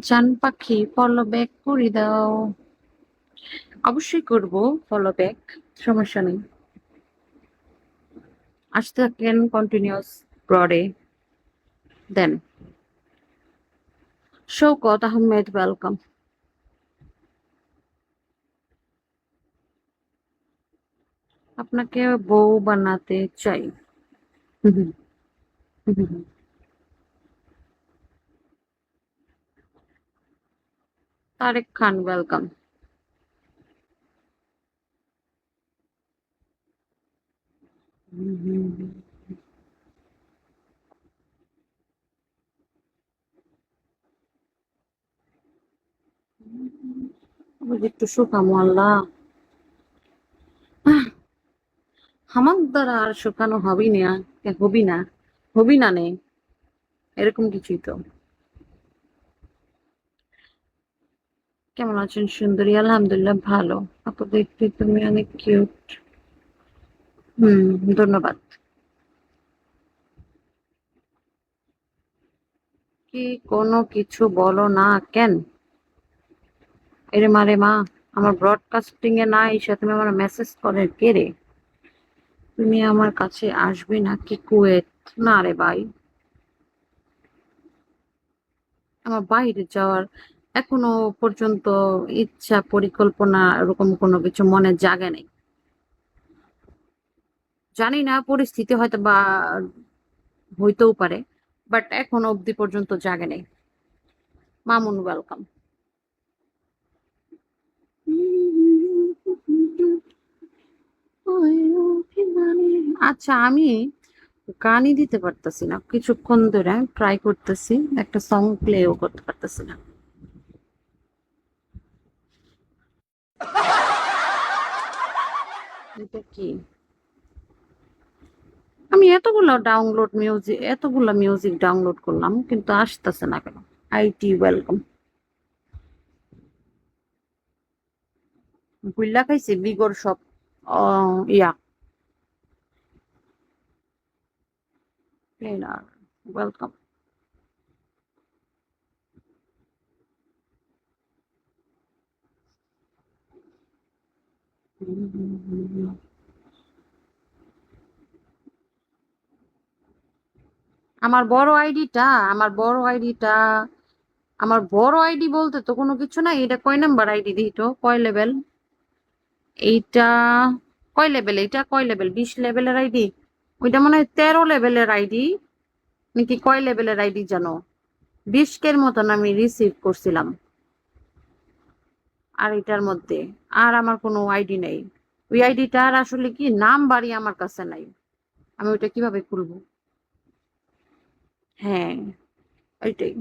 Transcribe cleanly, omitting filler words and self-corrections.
জান পাখি follow back করে দাও। অবশ্যই করব ফলো ব্যাক, সমস্যা নেই। আসতে থাকেন কন্টিনিউয়াস ব্রডে। দেন শৌকত আহমেদ, ওয়েলকাম। আপনাকে বউ বানাতে চাই। হুম, হুম, হুম, হুম। তারেক খান, ওয়েলকাম। একটু শুকামো আল্লাহ। আমার দ্বারা আর শুকানো হবেই না। হবি না, হবি না নে, এরকম কিছুই তো। কেমন আছেন সুন্দরী? আলহামদুলিল্লাহ ভালো। আপু দেখতে তুমি অনেক কিউট। ধন্যবাদ। কি কোনো কিছু বলো না কেন? এরে মারে মা, আমার ব্রডকাস্টিং এ না এসে তুমি আমার মেসেজ করে কে রে? তুমি আমার কাছে আসবে নাকি কুয়েত? না রে ভাই, আমার বাইরে যাওয়ার এখনো পর্যন্ত ইচ্ছা পরিকল্পনা এরকম কোনো কিছু মনে জাগে নেই। জানি না, পরিস্থিতি হয়তো বা হইতেও পারে, বাট এখনো অব্দি পর্যন্ত জাগে নেই। মামুন, ওয়েলকাম। আচ্ছা, আমি গানই দিতে পারতেছি না কিছুক্ষণ ধরে, আমি ট্রাই করতেছি, একটা সং প্লেও করতে পারতেছি না। এটা কি? আমি এতগুলা মিউজিক ডাউনলোড করলাম কিন্তু আসতেছে না কেন? IT, welcome. ভুইল্লা খাইছে বিগর সব। ইয়া প্লেনার, ওয়েলকাম। আমার বড় আইডিটা আমার বড় আইডিটা আমার বড় আইডি বলতে তো কোনো কিছু নাই। এটা কয় নাম্বার আইডি দিই তো, কয় লেভেল এইটা? কয় লেভেল এইটা? কয় লেভেল? 20 লেভেলের আইডি? ওইটা মনে হয় 13 লেভেলের আইডি, নাকি কয় লেভেলের আইডি জানো? 20 কের মতন আমি রিসিভ করছিলাম। আর এটার মধ্যে আর আমার কোনো আইডি নেই। ওই আইডিটার আসলে কি নাম বাড়ি আমার কাছে নাই, আমি ওইটা কিভাবে খুলবো? হ্যাঁ, ওইটাই।